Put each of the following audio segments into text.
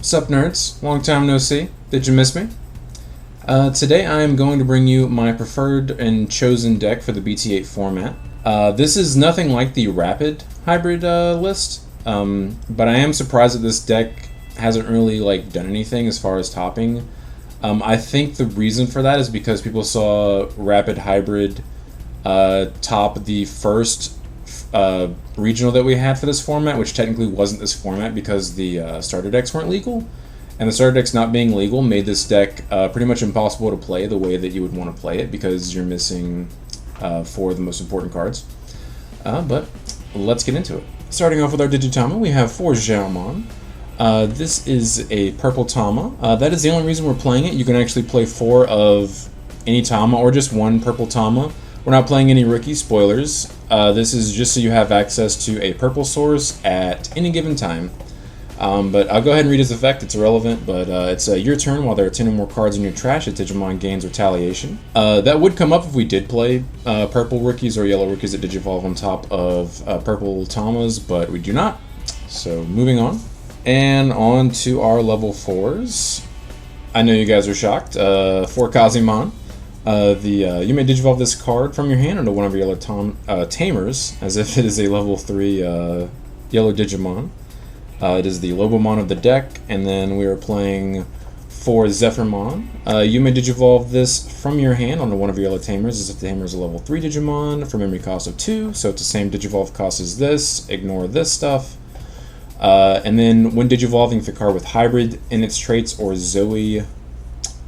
Sup nerds, long time no see. Did you miss me? Today I am going to bring you my preferred and chosen deck for the BT8 format. This is nothing like the Rapid Hybrid list, but I am surprised that this deck hasn't really done anything as far as topping. I think the reason for that is because people saw Rapid Hybrid top the first regional that we had for this format, which technically wasn't this format because the starter decks weren't legal. And the starter decks not being legal made this deck pretty much impossible to play the way that you would want to play it because you're missing 4 of the most important cards. But let's get into it. Starting off with our Digitama, we have 4 Devamon. This is a purple Tama. That is the only reason we're playing it. You can actually play 4 of any Tama or just 1 purple Tama. We're not playing any rookie spoilers. This is just so you have access to a purple source at any given time. But I'll go ahead and read his effect. It's irrelevant, but it's your turn. While there are 10 or more cards in your trash, a Digimon gains Retaliation. That would come up if we did play purple rookies or yellow rookies that Digivolve on top of purple Tamas, but we do not. So moving on. And on to our level 4s. I know you guys are shocked. 4 Kazimon. You may Digivolve this card from your hand into one of your yellow Tamers, as if it is a level 3 yellow Digimon. It is the Lobomon of the deck, and then we are playing 4 Seraphimon. You may Digivolve this from your hand onto one of your yellow Tamers, as if the Tamer is a level 3 Digimon for memory cost of 2, so it's the same Digivolve cost as this. Ignore this stuff. And then when Digivolving, if a card with Hybrid in its traits or Zoe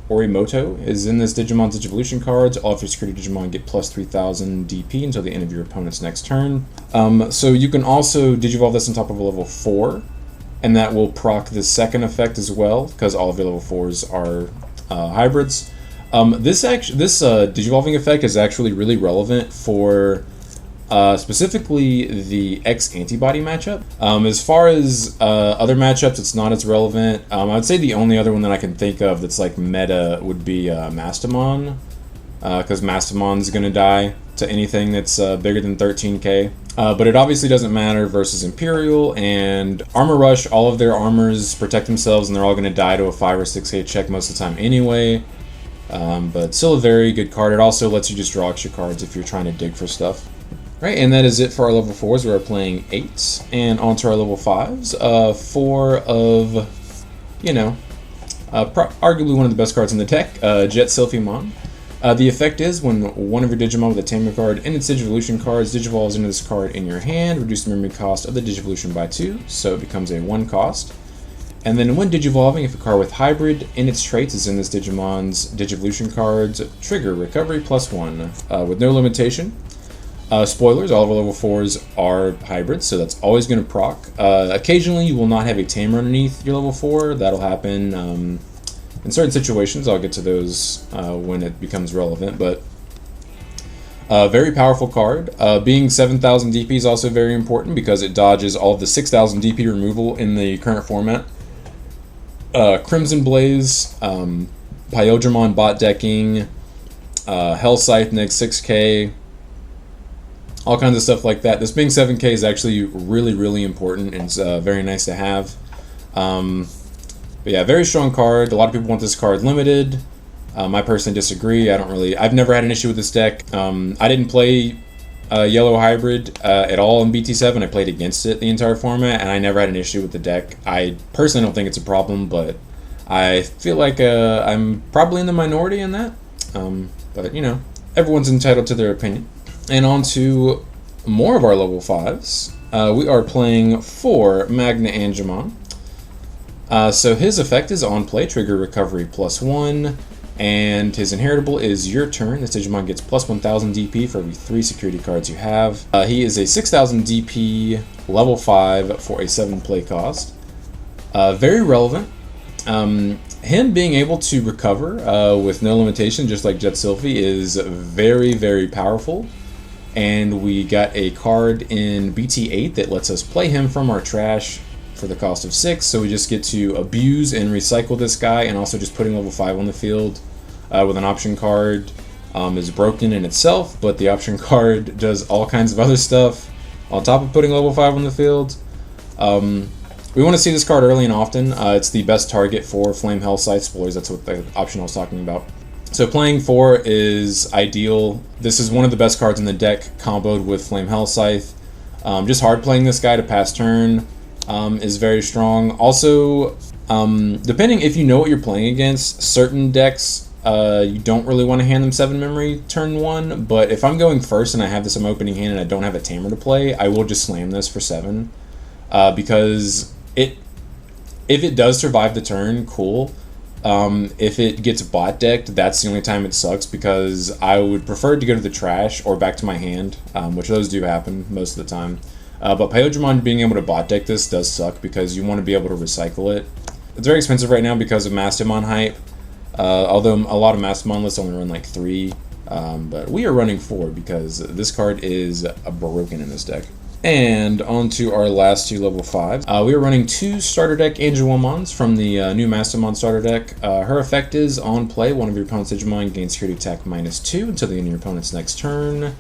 Orimoto is in this Digimon's Digivolution cards, all of your security Digimon get plus 3000 DP until the end of your opponent's next turn. So you can also Digivolve this on top of a level 4, and that will proc the second effect as well, because all of your level 4s are hybrids. This Digivolving effect is actually really relevant for specifically the X-Antibody matchup. As far as other matchups, it's not as relevant. I would say the only other one that I can think of that's like meta would be Mastamon, because Mastamon's going to die to anything that's bigger than 13k. But it obviously doesn't matter versus Imperial and Armor Rush. All of their armors protect themselves, and they're all going to die to a 5 or 6k check most of the time anyway. But still a very good card. It also lets you just draw extra cards if you're trying to dig for stuff. Right, and that is it for our level 4s. We're playing 8s, and on to our level 5s. 4 of, arguably one of the best cards in the deck, Jet Seraphimon. The effect is when one of your Digimon with a Tamer card in its Digivolution cards Digivolves into this card in your hand, reduce the memory cost of the Digivolution by 2, so it becomes a 1 cost. And then when Digivolving, if a card with Hybrid in its traits is in this Digimon's Digivolution cards, trigger Recovery plus 1 with no limitation. Spoilers, all of our level 4s are hybrids, so that's always going to proc. Occasionally you will not have a Tamer underneath your level 4. That'll happen in certain situations. I'll get to those when it becomes relevant, but very powerful card. Being 7,000 DP is also very important because it dodges all of the 6,000 DP removal in the current format. Crimson Blaze, Pyodramon bot decking, Hellscythe next 6k, all kinds of stuff like that. This being 7k is actually really, really important, and it's very nice to have. But yeah, very strong card. A lot of people want this card limited. I personally disagree. I've never had an issue with this deck. I didn't play Yellow Hybrid at all in BT7. I played against it the entire format, and I never had an issue with the deck. I personally don't think it's a problem, but I feel like I'm probably in the minority in that. But, everyone's entitled to their opinion. And on to more of our level 5s. We are playing 4 Magna Angemon. So his effect is on play, trigger Recovery plus 1, and his inheritable is your turn. This Digimon gets plus 1,000 DP for every 3 security cards you have. He is a 6,000 DP level 5 for a 7 play cost. Very relevant. Him being able to recover with no limitation, just like Jet Sylphie, is very, very powerful. And we got a card in BT8 that lets us play him from our trash for the cost of 6, so we just get to abuse and recycle this guy, and also just putting level 5 on the field with an option card is broken in itself, but the option card does all kinds of other stuff on top of putting level 5 on the field. We want to see this card early and often. It's the best target for Flame Hellscythe. Spoilers, that's what the option I was talking about. So playing 4 is ideal. This is one of the best cards in the deck, comboed with Flame Hellscythe. Just hard playing this guy to pass turn is very strong. Also, depending if you know what you're playing against, certain decks you don't really want to hand them 7 memory turn 1, but if I'm going first and I have this in my opening hand and I don't have a Tamer to play, I will just slam this for 7. Because if it does survive the turn, cool. If it gets bot decked, that's the only time it sucks, because I would prefer to go to the trash or back to my hand, which those do happen most of the time. But Pyodramon being able to bot deck this does suck, because you want to be able to recycle it. It's very expensive right now because of Mastamon hype, although a lot of Mastamon lists only run like 3, but we are running 4 because this card is broken in this deck. And on to our last 2 level 5s. We are running 2 starter deck Angelwomons from the new Mastamon starter deck. Her effect is, on play, one of your opponent's Digimon gains security attack -2 until the end of your opponent's next turn.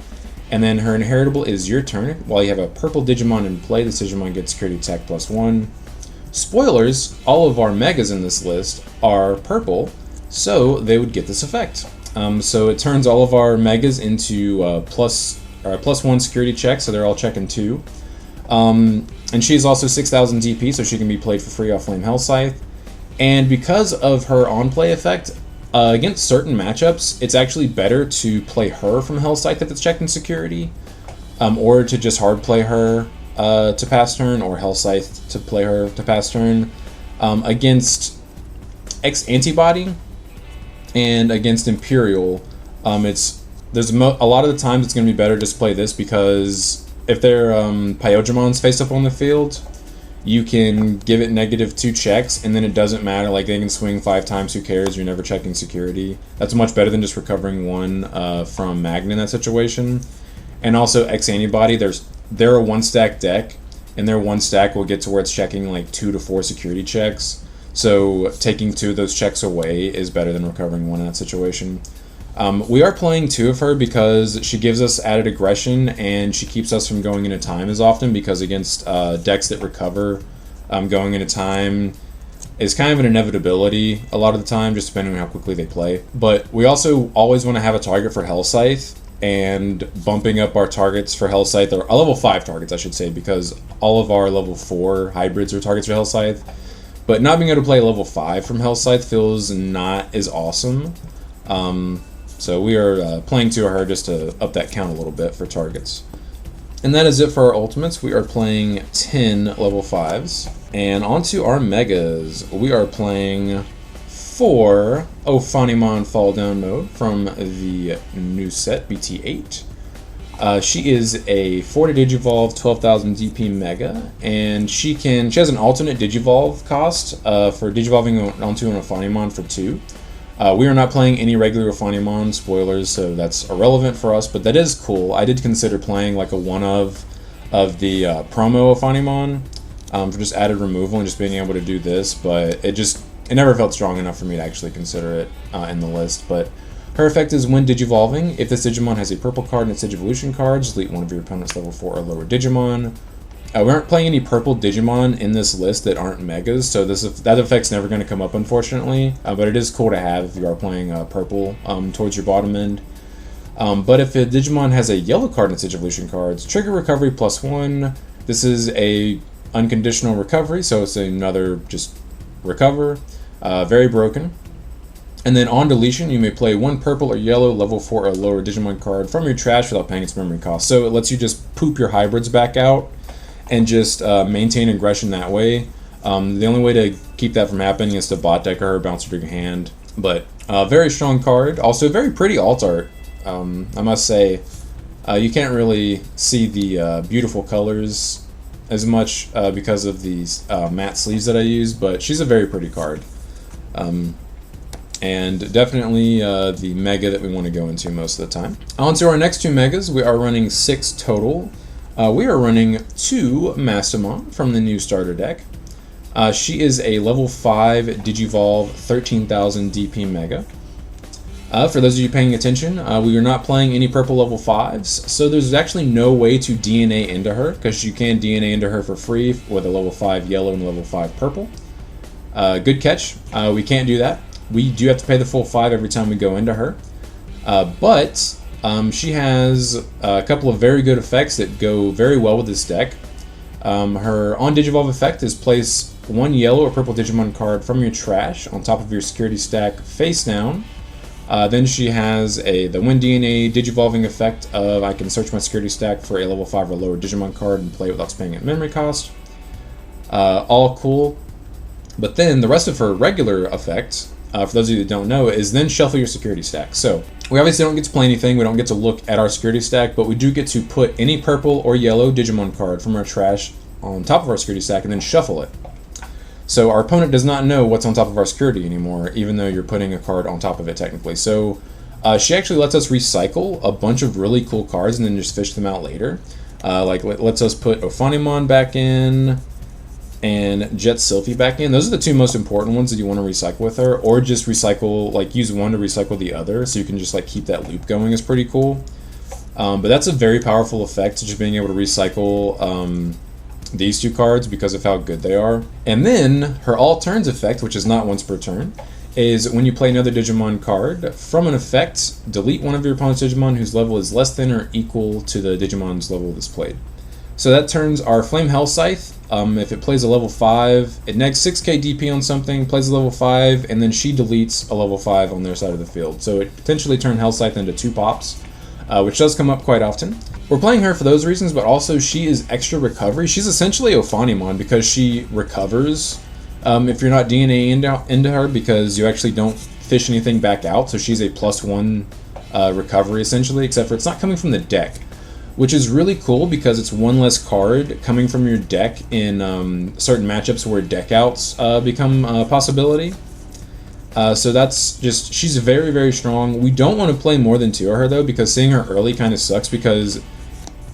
And then her inheritable is your turn. While you have a purple Digimon in play, this Digimon gets security attack +1. Spoilers, all of our Megas in this list are purple, so they would get this effect. So it turns all of our Megas into +1 security check, so they're all checking 2. And she's also 6,000 DP, so she can be played for free off Flame Hellscythe. And because of her on-play effect, against certain matchups, it's actually better to play her from Hellscythe if it's checked in security, or to just hard play her to pass turn, or Hellscythe to play her to pass turn. Against X-Antibody and against Imperial, a lot of the times it's going to be better just to play this, because if their Pyodramons face up on the field, you can give it -2 checks, and then it doesn't matter. Like, they can swing 5 times, who cares? You're never checking security. That's much better than just recovering 1 from Magna in that situation. And also, X-Antibody, they're a 1-stack deck, and their 1 stack will get to where it's checking like 2 to 4 security checks. So taking 2 of those checks away is better than recovering 1 in that situation. We are playing 2 of her because she gives us added aggression, and she keeps us from going into time as often, because against decks that recover going into time is kind of an inevitability a lot of the time, just depending on how quickly they play. But we also always want to have a target for Hellscythe, and bumping up our targets for Hellscythe, or level 5 targets I should say, because all of our level 4 hybrids are targets for Hellscythe. But not being able to play level 5 from Hellscythe feels not as awesome. So we are playing 2 of her just to up that count a little bit for targets. And that is it for our ultimates. We are playing 10 level 5s. And onto our megas. We are playing 4 Ophanimon Fall Down Mode from the new set, BT8. She is a 4 to Digivolve, 12,000 DP Mega, and she has an alternate Digivolve cost for Digivolving onto an Ophanimon for 2. We are not playing any regular Ophanimon, spoilers, so that's irrelevant for us, but that is cool. I did consider playing like a one-of the promo Ophanimon for just added removal and just being able to do this, but it never felt strong enough for me to actually consider it in the list. But her effect is when Digivolving, if this Digimon has a purple card in its Digivolution cards, delete one of your opponent's level 4 or lower Digimon. We aren't playing any purple Digimon in this list that aren't Megas, so that effect's never going to come up, unfortunately. But it is cool to have if you are playing purple towards your bottom end. But if a Digimon has a yellow card in its Digivolution cards, trigger recovery +1. This is a unconditional recovery, so it's another just recover. Very broken. And then on deletion, you may play 1 purple or yellow level 4 or lower Digimon card from your trash without paying its memory cost. So it lets you just poop your hybrids back out and just maintain aggression that way. The only way to keep that from happening is to bot deck her, bounce her to your hand. But very strong card. Also very pretty alt art. I must say, you can't really see the beautiful colors as much because of these matte sleeves that I use, but she's a very pretty card. And definitely the mega that we want to go into most of the time. On to our next 2 megas. We are running 6 total. We are running 2 Mastamon from the new starter deck. She is a level 5 Digivolve 13,000 DP Mega. For those of you paying attention, we are not playing any purple level 5s, so there's actually no way to DNA into her, because you can DNA into her for free with a level 5 yellow and a level 5 purple. Good catch. We can't do that. We do have to pay the full 5 every time we go into her. But she has a couple of very good effects that go very well with this deck. Her on Digivolve effect is place 1 yellow or purple Digimon card from your trash on top of your security stack face down. Then she has the When DNA Digivolving effect of I can search my security stack for a level 5 or lower Digimon card and play it without spending a memory cost. All cool. But then the rest of her regular effect, for those of you that don't know, is then shuffle your security stack. So we obviously don't get to play anything, we don't get to look at our security stack, but we do get to put any purple or yellow Digimon card from our trash on top of our security stack and then shuffle it. So our opponent does not know what's on top of our security anymore, even though you're putting a card on top of it technically. So she actually lets us recycle a bunch of really cool cards and then just fish them out later. Like lets us put Ophanimon back in and Jet Sylphie back in. Those are the two most important ones that you want to recycle with her, or just recycle, like use one to recycle the other, so you can just like keep that loop going is pretty cool. But that's a very powerful effect, just being able to recycle these two cards because of how good they are. And then her all turns effect, which is not once per turn, is when you play another Digimon card from an effect, delete one of your opponent's Digimon whose level is less than or equal to the Digimon's level displayed. So that turns our Flame Hellscythe. If it plays a level 5, it negs 6k DP on something, plays a level 5, and then she deletes a level 5 on their side of the field. So it potentially turned Hellscythe into 2 pops, which does come up quite often. We're playing her for those reasons, but also she is extra recovery. She's essentially Ophanimon because she recovers if you're not DNA into her, because you actually don't fish anything back out. So she's a +1 recovery essentially, except for it's not coming from the deck, which is really cool because it's one less card coming from your deck in certain matchups where deck outs become a possibility. So that's just, she's very, very strong. We don't want to play more than 2 of her though, because seeing her early kind of sucks, because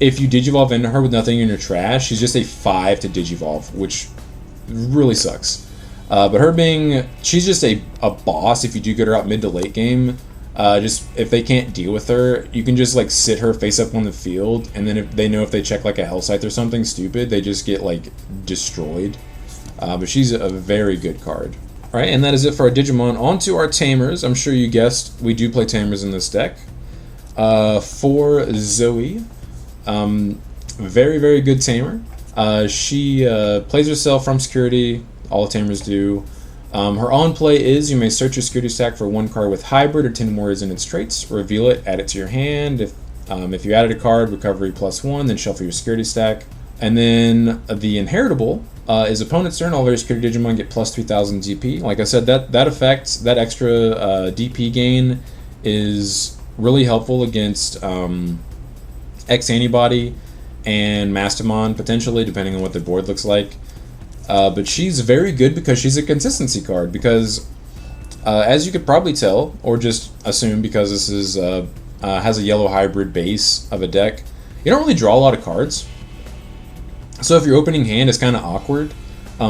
if you Digivolve into her with nothing in your trash, she's just a 5 to Digivolve, which really sucks. But her being, she's just a boss if you do get her out mid to late game. Just if they can't deal with her, you can just like sit her face up on the field, and then if they know if they check like a Hellscythe or something stupid, they just get like destroyed. But she's a very good card. Alright, and that is it for our Digimon. On to our Tamers. I'm sure you guessed, we do play Tamers in this deck. For Zoe, very, very good Tamer. She plays herself from security, all Tamers do. Her on-play is, you may search your security stack for 1 card with hybrid or 10 warriors in its traits, reveal it, add it to your hand. If you added a card, recovery +1, then shuffle your security stack. And then the inheritable is opponent's turn, all of your security Digimon get +3000 DP. Like I said, that effect, that extra DP gain is really helpful against X-Antibody and Mastamon, potentially, depending on what the board looks like. But she's very good because she's a consistency card, because as you could probably tell, or just assume because this is has a yellow hybrid base of a deck, you don't really draw a lot of cards. So if your opening hand is kind of awkward,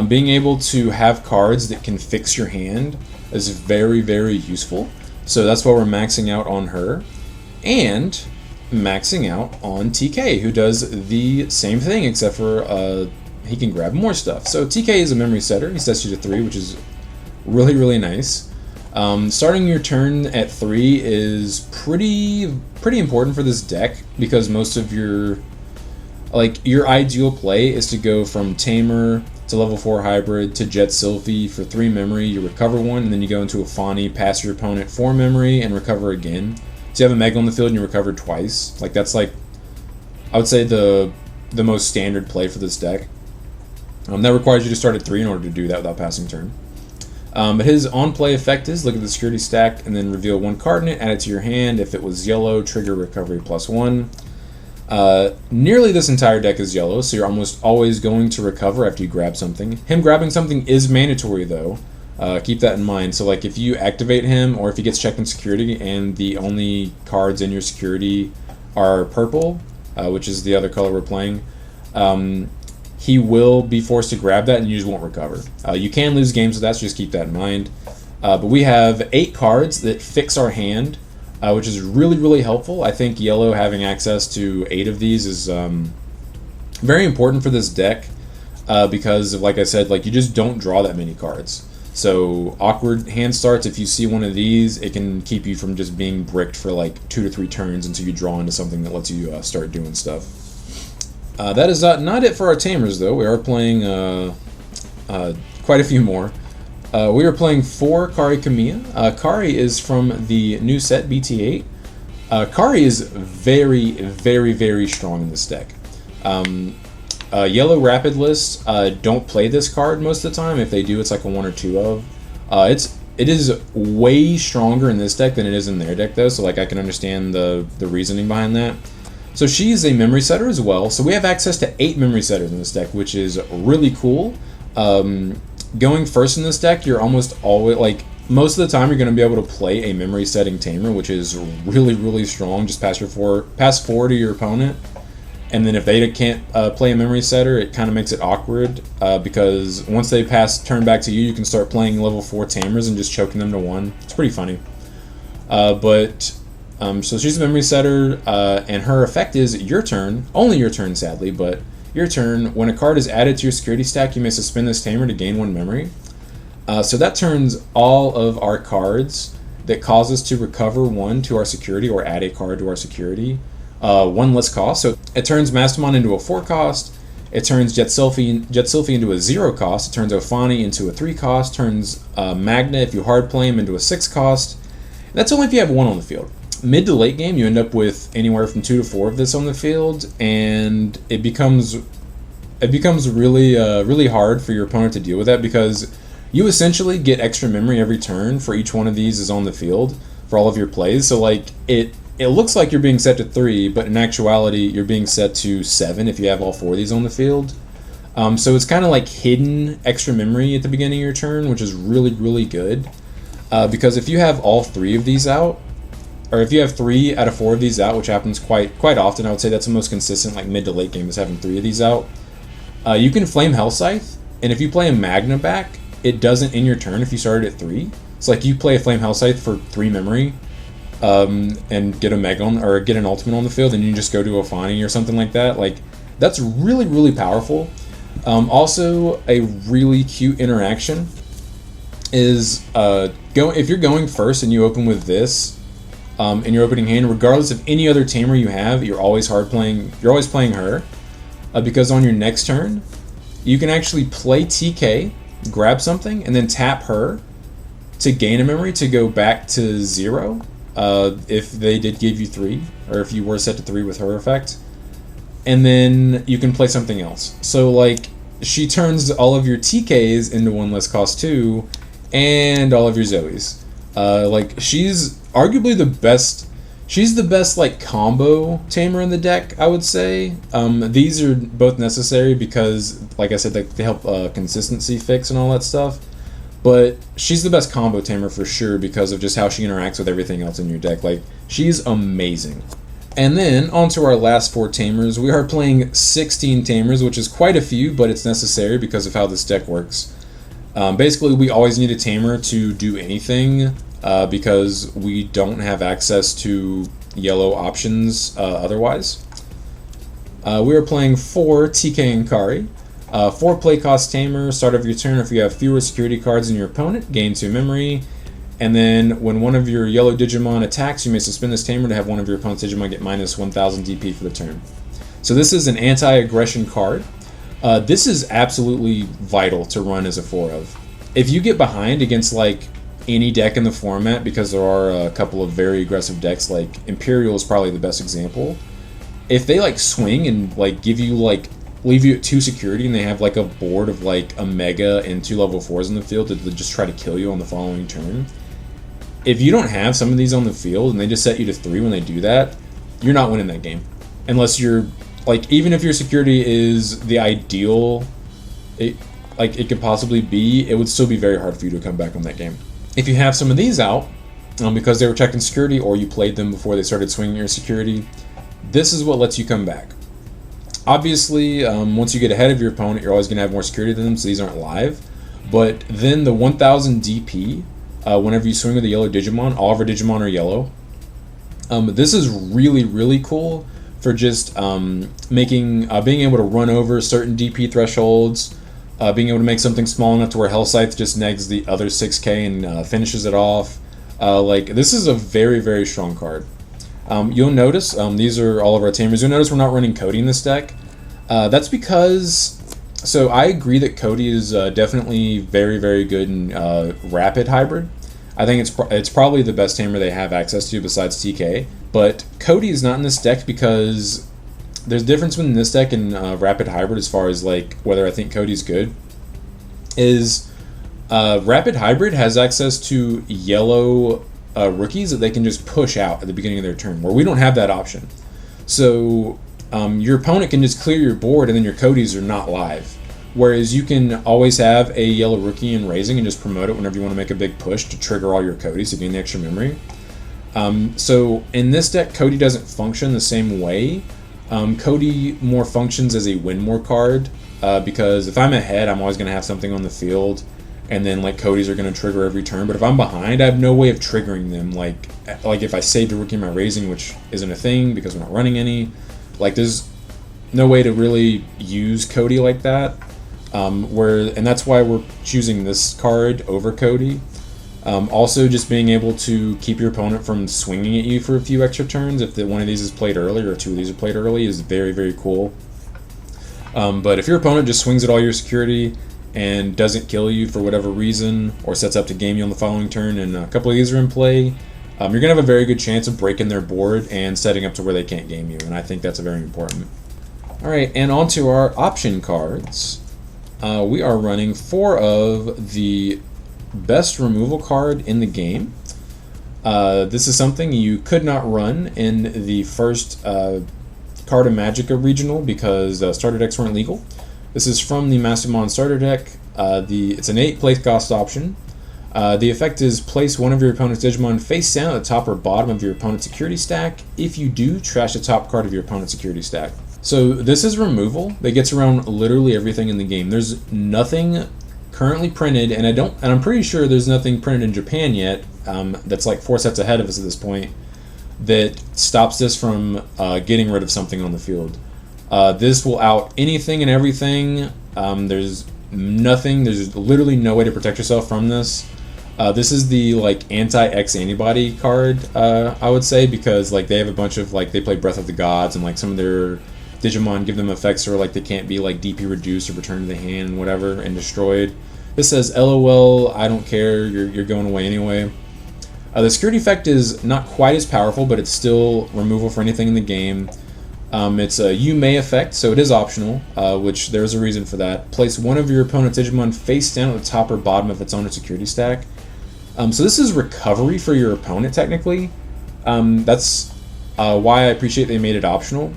being able to have cards that can fix your hand is very, very useful. So that's why we're maxing out on her, and maxing out on TK, who does the same thing, except for he can grab more stuff. So TK is a memory setter. He sets you to 3, which is really, really nice. Starting your turn at 3 is pretty important for this deck, because most of your ideal play is to go from Tamer to level 4 hybrid to Jet Sylphie for 3 memory, you recover 1, and then you go into a Fani, pass your opponent 4 memory, and recover again. So you have a Mega on the field and you recover twice. Like, that's like, I would say the most standard play for this deck. That requires you to start at 3 in order to do that without passing turn. But his on-play effect is, look at the security stack and then reveal 1 card in it, add it to your hand. If it was yellow, trigger recovery +1. Nearly this entire deck is yellow, so you're almost always going to recover after you grab something. Him grabbing something is mandatory though. Keep that in mind. So like if you activate him, or if he gets checked in security and the only cards in your security are purple, which is the other color we're playing, he will be forced to grab that and you just won't recover. You can lose games with that, so just keep that in mind. But we have 8 cards that fix our hand which is really, really helpful. I think yellow having access to 8 of these is very important for this deck because, like I said, like you just don't draw that many cards. So awkward hand starts, if you see one of these, it can keep you from just being bricked for like 2 to 3 turns until you draw into something that lets you start doing stuff. That is not it for our Tamers, though. We are playing quite a few more. We are playing 4 Kari Kamiya. Kari is from the new set BT8. Kari is very, very, very strong in this deck. Yellow Rapid lists don't play this card most of the time. If they do, it's like a 1 or 2 of. It is way stronger in this deck than it is in their deck, though. So like I can understand the reasoning behind that. So she is a memory setter as well. So we have access to 8 memory setters in this deck, which is really cool. Going first in this deck, you're almost always like most of the time you're going to be able to play a memory setting Tamer, which is really, really strong. Just pass 4 to your opponent. And then if they can't play a memory setter, it kind of makes it awkward because once they turn back to you, you can start playing level 4 Tamers and just choking them to 1. It's pretty funny. So she's a memory setter, and her effect is your turn, only your turn sadly, but your turn. When a card is added to your security stack, you may suspend this Tamer to gain 1 memory. So that turns all of our cards that cause us to recover 1 to our security or add a card to our security. 1 less cost. So it turns Mastamon into a 4 cost. It turns Jet Sylphie into a 0 cost. It turns Ophani into a 3 cost. Turns Magna, if you hard play him, into a 6 cost. And that's only if you have 1 on the field. Mid to late game, you end up with anywhere from 2 to 4 of this on the field, and it becomes really really hard for your opponent to deal with that because you essentially get extra memory every turn for each one of these is on the field for all of your plays. So like it looks like you're being set to 3, but in actuality, you're being set to 7 if you have all 4 of these on the field. So it's kind of like hidden extra memory at the beginning of your turn, which is really, really good. Because if you have all 3 of these out, or if you have 3 out of 4 of these out, which happens quite often, I would say that's the most consistent, like mid to late game, is having 3 of these out. You can flame Hellscythe, and if you play a Magna back, it doesn't in your turn if you started at 3. It's like you play a flame Hellscythe for 3 memory. And get a Mega or get an Ultimate on the field, and you just go to a Ophani or something like that. Like that's really, really powerful. Also, a really cute interaction is if you're going first and you open with this in your opening hand, regardless of any other Tamer you have, you're always playing her because on your next turn you can actually play TK, grab something, and then tap her to gain a memory to go back to 0. If they did give you 3, or if you were set to 3 with her effect, and then you can play something else. So like she turns all of your TKs into 1 less cost 2, and all of your Zoes. Like she's arguably the best. She's the best like combo Tamer in the deck, I would say. These are both necessary because, like I said, they help consistency fix and all that stuff. But she's the best combo Tamer for sure because of just how she interacts with everything else in your deck. Like, she's amazing. And then, on to our last 4 Tamers. We are playing 16 Tamers, which is quite a few, but it's necessary because of how this deck works. Basically, we always need a Tamer to do anything because we don't have access to yellow options otherwise. We are playing 4 TK and Kari. 4 play cost Tamer, start of your turn. If you have fewer security cards than your opponent, gain 2 memory. And then when one of your yellow Digimon attacks, you may suspend this Tamer to have one of your opponent's Digimon get minus 1000 DP for the turn. So this is an anti-aggression card. This is absolutely vital to run as a 4 of. If you get behind against like any deck in the format, because there are a couple of very aggressive decks, like Imperial is probably the best example. If they like swing and like give you like leave you at 2 security and they have like a board of like a Mega and 2 level 4s in the field to just try to kill you on the following turn. If you don't have some of these on the field and they just set you to 3 when they do that, you're not winning that game. Unless you're like, even if your security is the ideal it could possibly be, it would still be very hard for you to come back on that game. If you have some of these out because they were checking security or you played them before they started swinging your security, this is what lets you come back. Obviously, once you get ahead of your opponent, you're always going to have more security than them, so these aren't live. But then the 1000 DP, whenever you swing with a yellow Digimon, all of our Digimon are yellow. This is really, really cool for just being able to run over certain DP thresholds, being able to make something small enough to where Hellscythe just negs the other 6k and finishes it off. This is a very, very strong card. You'll notice, these are all of our Tamers. You'll notice we're not running Cody in this deck. That's because, so I agree that Cody is definitely very, very good in Rapid Hybrid. I think it's probably the best Tamer they have access to besides TK. But Cody is not in this deck because there's a difference between this deck and Rapid Hybrid as far as like whether I think Cody's good. Rapid Hybrid has access to yellow rookies that they can just push out at the beginning of their turn, where we don't have that option. So your opponent can just clear your board and then your Codys are not live. Whereas you can always have a yellow rookie in Raising and just promote it whenever you want to make a big push to trigger all your Codys to gain the extra memory. So in this deck, Cody doesn't function the same way. Cody more functions as a win more card, because if I'm ahead, I'm always going to have something on the field, and then like Codys are going to trigger every turn. But if I'm behind, I have no way of triggering them. Like if I saved a rookie in my Raising, which isn't a thing because we're not running any, like there's no way to really use Cody like that. And that's why we're choosing this card over Cody. Also, just being able to keep your opponent from swinging at you for a few extra turns if one of these is played early or two of these are played early is very, very cool. But if your opponent just swings at all your security and doesn't kill you for whatever reason, or sets up to game you on the following turn and a couple of these are in play, you're going to have a very good chance of breaking their board and setting up to where they can't game you, and I think that's very important. Alright, and on to our option cards. We are running 4 of the best removal card in the game. This is something you could not run in the first Card of Magicka regional because starter decks weren't legal. This is from the Mastermon starter deck. It's an 8 place cost option. The effect is place one of your opponent's Digimon face down at the top or bottom of your opponent's security stack. If you do, trash the top card of your opponent's security stack. So this is removal that gets around literally everything in the game. There's nothing currently printed, and I'm pretty sure there's nothing printed in Japan yet. That's like 4 sets ahead of us at this point. That stops this from getting rid of something on the field. This will out anything and everything. There's literally no way to protect yourself from this. This is the like anti-X antibody card, I would say, because like they have a bunch of like they play Breath of the Gods and like some of their Digimon give them effects or like they can't be like DP reduced or returned to the hand and whatever and destroyed. This says LOL, I don't care, you're going away anyway. The security effect is not quite as powerful, but it's still removal for anything in the game. It's a you may effect, so it is optional, which there's a reason for that. Place one of your opponent's Digimon face down at the top or bottom of its owner security stack. So this is recovery for your opponent, technically. That's why I appreciate they made it optional.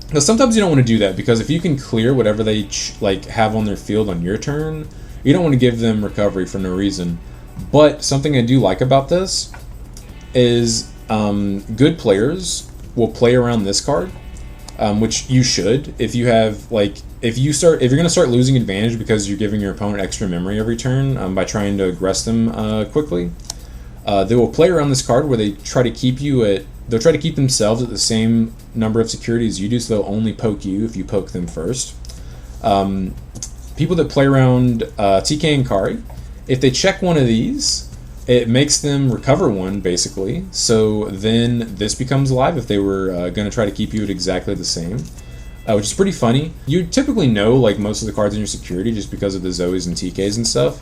Because sometimes you don't want to do that, because if you can clear whatever they have on their field on your turn, you don't want to give them recovery for no reason. But something I do like about this is good players will play around this card, which you should. If you have if you're going to start losing advantage because you're giving your opponent extra memory every turn by trying to aggress them quickly, they will play around this card where they try to keep they'll try to keep themselves at the same number of security as you do, so they'll only poke you if you poke them first. People that play around TK and Kari, if they check one of these, it makes them recover one, basically. So then this becomes alive if they were going to try to keep you at exactly the same, which is pretty funny. You typically know like most of the cards in your security just because of the Zoes and TKs and stuff.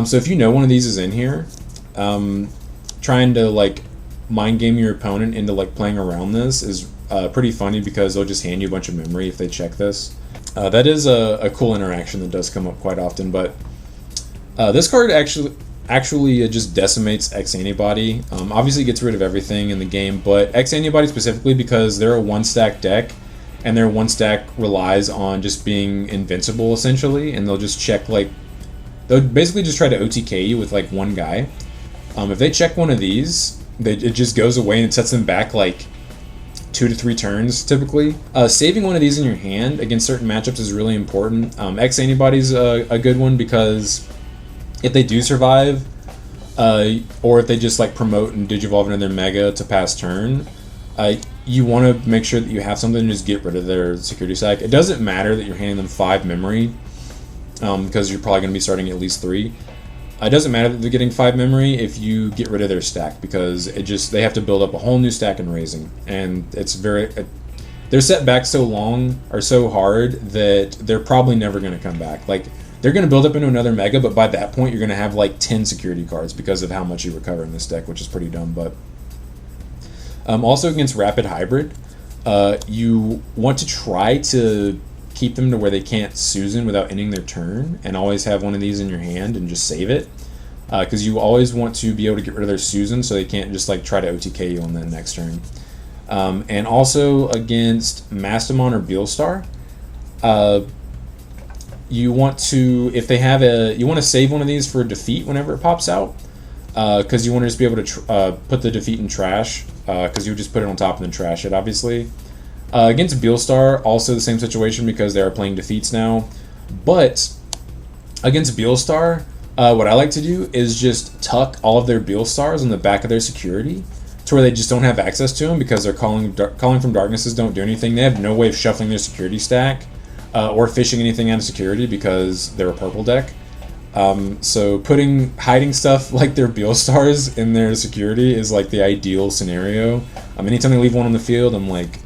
So if you know one of these is in here, trying to like mind game your opponent into like playing around this is pretty funny because they'll just hand you a bunch of memory if they check this. That is a cool interaction that does come up quite often, but this card actually just decimates X Antibody. Obviously gets rid of everything in the game, but X Antibody specifically because they're a 1-stack deck, and their 1-stack relies on just being invincible essentially, and they'll just check they'll basically just try to OTK you with like one guy. If they check one of these, it just goes away and it sets them back like 2 to 3 turns typically. Saving one of these in your hand against certain matchups is really important. X Antibody's a good one because if they do survive, or if they just like promote and digivolve into their mega to pass turn, you want to make sure that you have something to just get rid of their security stack. It doesn't matter that you're handing them 5 memory, because you're probably going to be starting at least 3. It doesn't matter that they're getting 5 memory if you get rid of their stack, because they have to build up a whole new stack in raising, and it's they're set back so long or so hard that they're probably never going to come back. Like, they're going to build up into another mega, but by that point you're going to have like 10 security cards because of how much you recover in this deck, which is pretty dumb. But also against Rapid Hybrid, you want to try to keep them to where they can't Susan without ending their turn, and always have one of these in your hand and just save it, because you always want to be able to get rid of their Susan so they can't just like try to OTK you on that next turn. And also against Mastamon or Beelstar, you want to, if they have you want to save one of these for a defeat whenever it pops out, because you want to just be able to put the defeat in trash, because you would just put it on top and then trash it, obviously. Against Beelstar, also the same situation because they are playing defeats now. But against Beelstar, what I like to do is just tuck all of their Beelstars on the back of their security to where they just don't have access to them, because their calling from darknesses don't do anything. They have no way of shuffling their security stack or fishing anything out of security because they're a purple deck. So hiding stuff like their Beelstars in their security is like the ideal scenario. Anytime they leave one on the field, I'm like,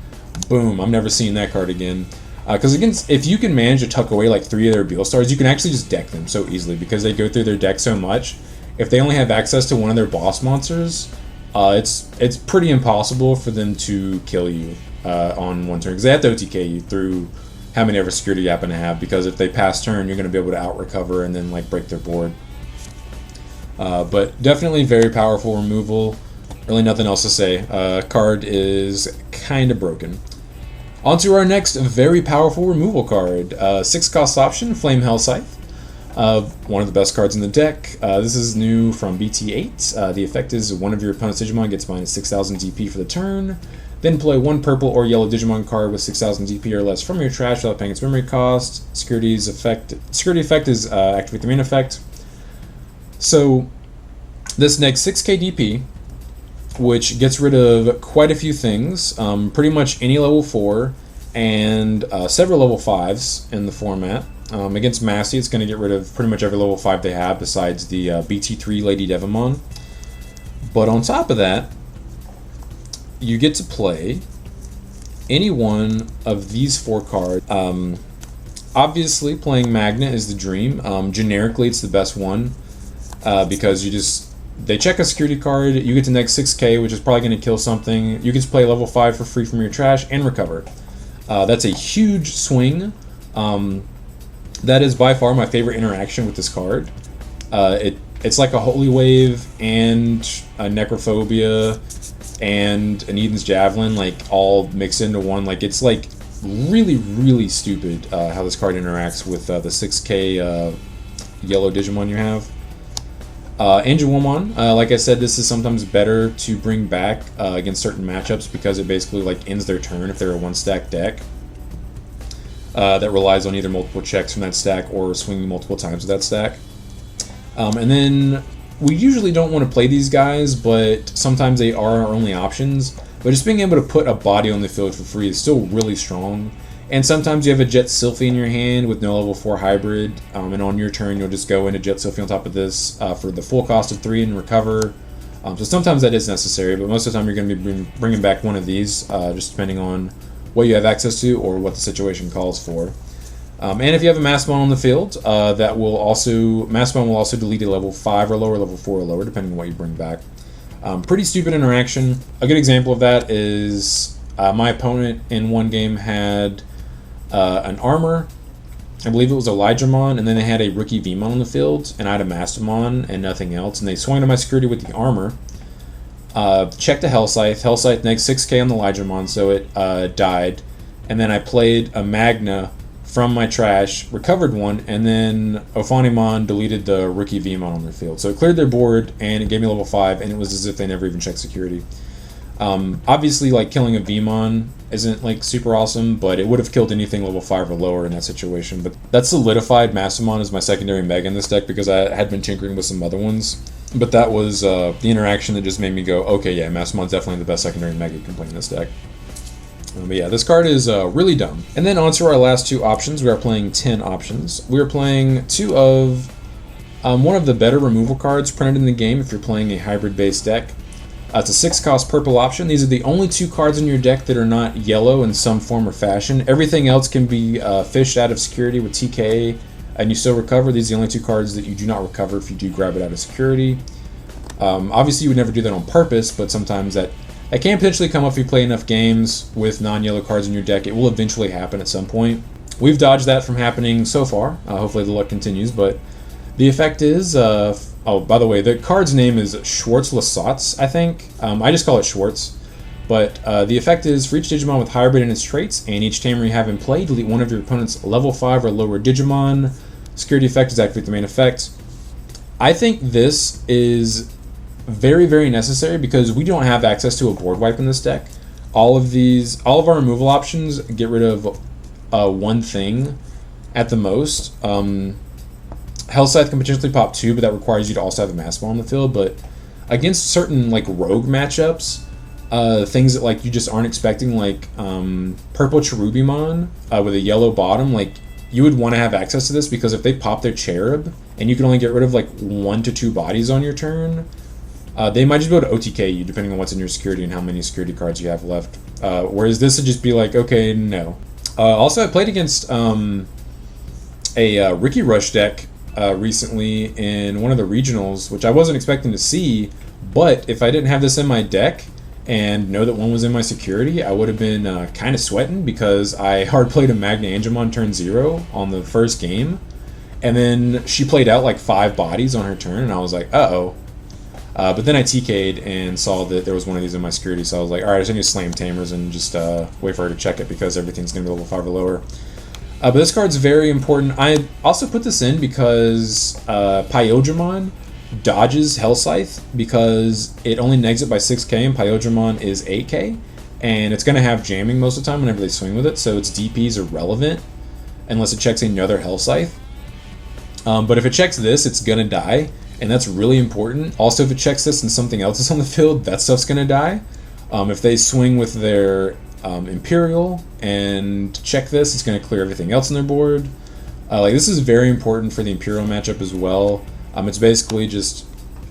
boom, I'm never seeing that card again. Because if you can manage to tuck away like 3 of their Beelstars, you can actually just deck them so easily because they go through their deck so much. If they only have access to one of their boss monsters, it's pretty impossible for them to kill you on one turn, because they have to OTK you through how many ever security you happen to have, because if they pass turn, you're going to be able to out-recover and then like break their board. But definitely very powerful removal. Really nothing else to say. Card is kind of broken. On to our next very powerful removal card. 6-cost option, Flame Hellscythe. One of the best cards in the deck. This is new from BT8. The effect is one of your opponent's Digimon gets minus 6,000 DP for the turn. Then play 1 purple or yellow Digimon card with 6,000 DP or less from your trash without paying its memory cost. Security effect is activate the main effect. So this next 6k DP, which gets rid of quite a few things, pretty much any level 4 and several level 5s in the format. Against Massey, it's going to get rid of pretty much every level 5 they have besides the BT3 Lady Devamon. But on top of that, you get to play any one of these 4 cards. Obviously, playing Magna is the dream. Generically, it's the best one because they check a security card, you get to next 6k, which is probably going to kill something. You can just play level 5 for free from your trash and recover. That's a huge swing. That is by far my favorite interaction with this card. It's like a Holy Wave and a Necrophobia and an Eden's Javelin, like all mixed into one. Like, it's like really, really stupid how this card interacts with the 6k yellow Digimon you have. Angelwomon, like I said, this is sometimes better to bring back against certain matchups because it basically like ends their turn if they're a 1-stack deck that relies on either multiple checks from that stack or swinging multiple times with that stack. And then we usually don't want to play these guys, but sometimes they are our only options. But just being able to put a body on the field for free is still really strong. And sometimes you have a Jet Sylphie in your hand with no level 4 hybrid, and on your turn you'll just go into Jet Sylphie on top of this for the full cost of 3 and recover. So sometimes that is necessary, but most of the time you're going to be bringing back one of these, just depending on what you have access to or what the situation calls for. And if you have a Mastamon on the field, Mastamon will also delete a level 5 or lower, level 4 or lower, depending on what you bring back. Pretty stupid interaction. A good example of that is my opponent in one game had an armor, I believe it was Elijahmon, and then they had a rookie Vmon on the field, and I had a Mastamon and nothing else, and they swung to my security with the armor. Checked a Hellscythe next 6k on the Elijahmon, so it died, and then I played a Magna from my trash, recovered one, and then Ophanimon deleted the rookie Vmon on their field. So it cleared their board, and it gave me level 5, and it was as if they never even checked security. Obviously, like, killing a Vmon isn't like super awesome, but it would have killed anything level 5 or lower in that situation. But that solidified Mastamon as my secondary mega in this deck because I had been tinkering with some other ones. But that was the interaction that just made me go, okay, yeah, Massmon's definitely the best secondary Mega you can play in this deck. But yeah, this card is really dumb. And then on to our last two options. We are playing 10 options. We are playing two of one of the better removal cards printed in the game if you're playing a hybrid-based deck. It's a 6-cost purple option. These are the only two cards in your deck that are not yellow in some form or fashion. Everything else can be fished out of security with TK, and you still recover. These are the only two cards that you do not recover if you do grab it out of security. Obviously, you would never do that on purpose, but sometimes that can potentially come up if you play enough games with non-yellow cards in your deck. It will eventually happen at some point. We've dodged that from happening so far. Hopefully the luck continues, but the effect is... oh, by the way, the card's name is Schwartz-Lasotz, I think. I just call it Schwartz. But the effect is, for each Digimon with hybrid in its traits, and each Tamer you have in play, delete one of your opponent's level 5 or lower Digimon. Security effect is activate the main effect. I think this is very, very necessary because we don't have access to a board wipe in this deck. All of our removal options get rid of one thing at the most. Hellscythe can potentially pop 2, but that requires you to also have a Mass Ball on the field. But against certain like rogue matchups, things that like you just aren't expecting, like purple Cherubimon with a yellow bottom, like you would want to have access to this because if they pop their Cherub and you can only get rid of like 1 to 2 bodies on your turn, they might just be able to OTK you depending on what's in your security and how many security cards you have left. Whereas this would just be like, okay, no. Also, I played against a Ricky Rush deck recently in one of the regionals, which I wasn't expecting to see, but if I didn't have this in my deck and know that one was in my security, I would have been kind of sweating because I hard played a Magna Angemon turn 0 on the first game, and then she played out like 5 bodies on her turn, and I was like, uh-oh. But then I TK'd and saw that there was one of these in my security, so I was like, alright, I just need to slam Tamers and just wait for her to check it because everything's going to be level 5 or lower. But this card's very important. I also put this in because Pyodramon dodges Hellscythe because it only negs it by 6k and Pyodramon is 8k, and it's going to have jamming most of the time whenever they swing with it, so its DP is irrelevant unless it checks another Hellscythe. But if it checks this, it's going to die, and that's really important. Also, if it checks this and something else is on the field, that stuff's going to die. If they swing with their Imperial and check this, it's going to clear everything else on their board. Like this is very important for the Imperial matchup as well. It's basically just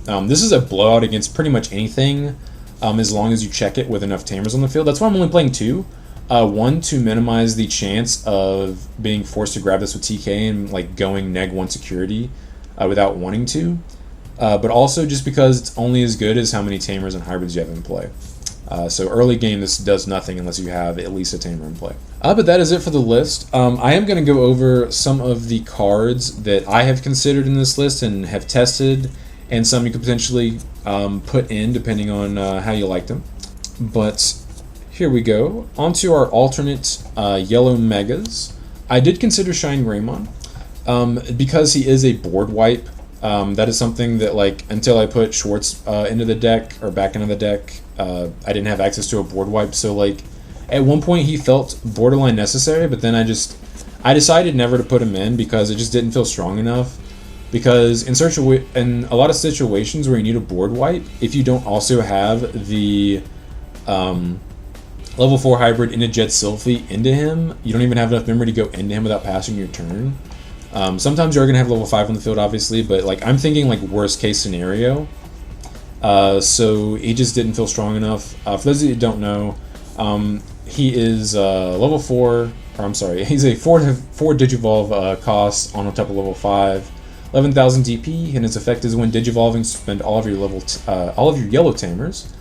this is a blowout against pretty much anything as long as you check it with enough Tamers on the field. That's why I'm only playing 2. 1 to minimize the chance of being forced to grab this with TK and like going neg 1 security without wanting to, but also just because it's only as good as how many Tamers and hybrids you have in play. So early game, this does nothing unless you have at least a Tamer in play. But that is it for the list. I am going to go over some of the cards that I have considered in this list and have tested, and some you could potentially put in depending on how you like them. But here we go. On to our alternate yellow megas. I did consider Shine Greymon because he is a board wipe. That is something that, like, until I put Schwartz into the deck, or back into the deck, I didn't have access to a board wipe, so, like, at one point he felt borderline necessary, but then I decided never to put him in because it just didn't feel strong enough. Because in a lot of situations where you need a board wipe, if you don't also have the level 4 hybrid into Jet Sylphie into him, you don't even have enough memory to go into him without passing your turn. Sometimes you're going to have level 5 on the field, obviously, but like I'm thinking like worst case scenario. So he just didn't feel strong enough. For those of you who don't know, he is level 4, or I'm sorry, he's a 4 Digivolve cost on top of level 5, 11,000 DP, and its effect is when Digivolving, suspend all of your yellow Tamers.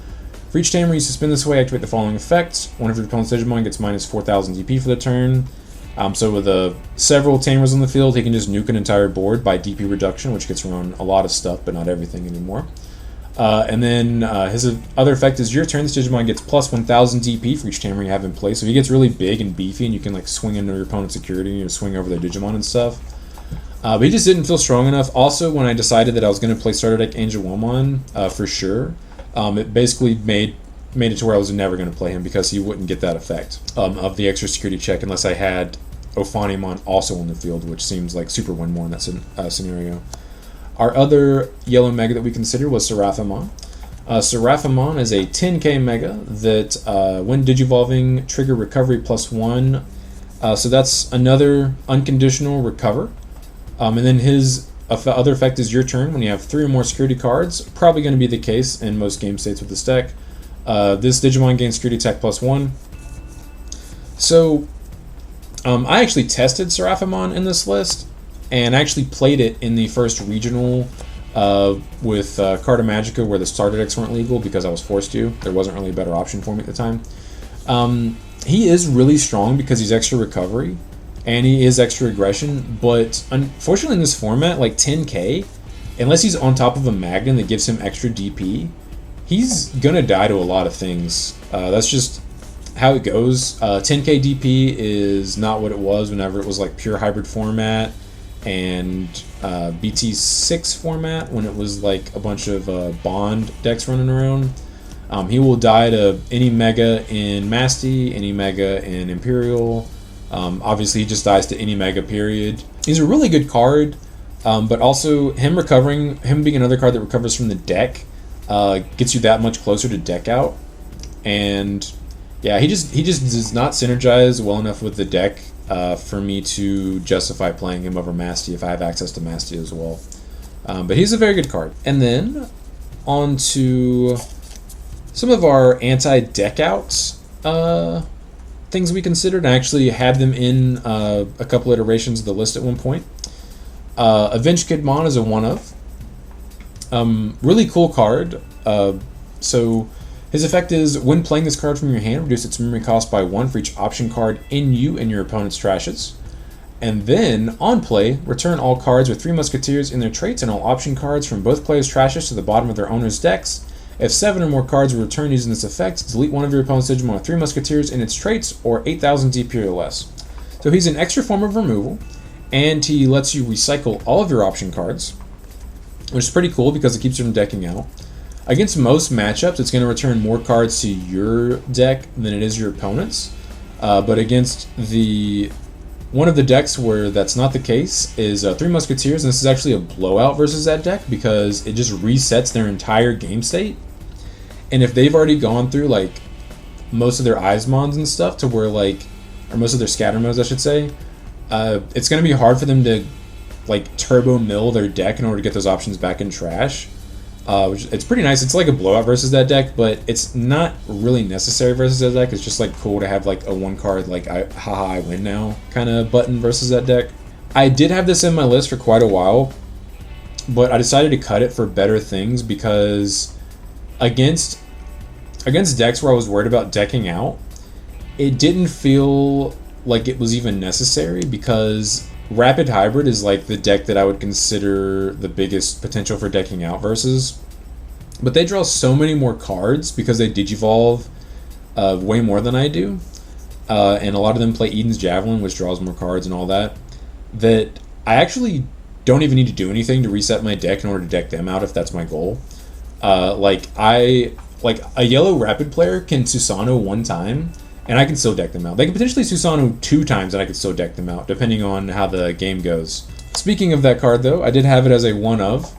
For each Tamer you suspend this way, activate the following effect. One of your opponent's Digimon gets minus 4,000 DP for the turn. So with several Tamers on the field, he can just nuke an entire board by DP reduction, which gets around a lot of stuff, but not everything anymore. And then his other effect is your turn, this Digimon gets plus 1,000 DP for each Tamer you have in play. So if he gets really big and beefy, and you can like swing into your opponent's security and swing over their Digimon and stuff. But he just didn't feel strong enough. Also, when I decided that I was going to play starter deck Angelwomon for sure, it basically made it to where I was never going to play him because he wouldn't get that effect of the extra security check unless I had Ophanimon also on the field, which seems like super win more in that scenario. Our other yellow mega that we considered was Seraphimon. Seraphimon is a 10k mega that when digivolving, trigger recovery +1. So that's another unconditional recover. And then his other effect is your turn when you have 3 or more security cards. Probably going to be the case in most game states with this deck. This Digimon gains security attack +1. So I actually tested Seraphimon in this list, and actually played it in the first regional with Carta Magica, where the starter decks weren't legal because I was forced to. There wasn't really a better option for me at the time. He is really strong because he's extra recovery, and he is extra aggression, but unfortunately in this format, like 10k, unless he's on top of a Magnum that gives him extra DP, he's gonna die to a lot of things. That's just how it goes. 10k DP is not what it was whenever it was like pure hybrid format and BT6 format, when it was like a bunch of bond decks running around. He will die to any mega in Masty, any mega in Imperial. Obviously he just dies to any mega, period. He's a really good card, but also him being another card that recovers from the deck gets you that much closer to deck out. And yeah, he just does not synergize well enough with the deck for me to justify playing him over Masty if I have access to Masty as well. But he's a very good card. And then on to some of our anti-deck outs things we considered. I actually had them in a couple iterations of the list at one point. Avenged Kidmon is a one-of. Really cool card. So his effect is, when playing this card from your hand, reduce its memory cost by 1 for each option card in you and your opponent's trashes. And then, on play, return all cards with 3 Musketeers in their traits and all option cards from both players' trashes to the bottom of their owner's decks. If 7 or more cards were returned using this effect, delete one of your opponent's Digimon with 3 Musketeers in its traits or 8,000 DP or less. So he's an extra form of removal, and he lets you recycle all of your option cards, which is pretty cool because it keeps you from decking out. Against most matchups, it's going to return more cards to your deck than it is your opponent's. But against one of the decks where that's not the case is 3 Musketeers, and this is actually a blowout versus that deck because it just resets their entire game state. And if they've already gone through like most of their Eismons and stuff to where or most of their scatter modes, I should say, it's going to be hard for them to like turbo mill their deck in order to get those options back in trash. Which it's pretty nice. It's like a blowout versus that deck, but it's not really necessary versus that deck. It's just like cool to have like a 1 card like I win now kind of button versus that deck. I did have this in my list for quite a while, but I decided to cut it for better things because against decks where I was worried about decking out, it didn't feel like it was even necessary because Rapid Hybrid is like the deck that I would consider the biggest potential for decking out versus. But they draw so many more cards because they digivolve way more than I do. And a lot of them play Eden's Javelin, which draws more cards and all that. That I actually don't even need to do anything to reset my deck in order to deck them out if that's my goal. Like a yellow Rapid player can Susano 1 time, and I can still deck them out. They can potentially Susano 2 times, and I can still deck them out, depending on how the game goes. Speaking of that card, though, I did have it as a one-of.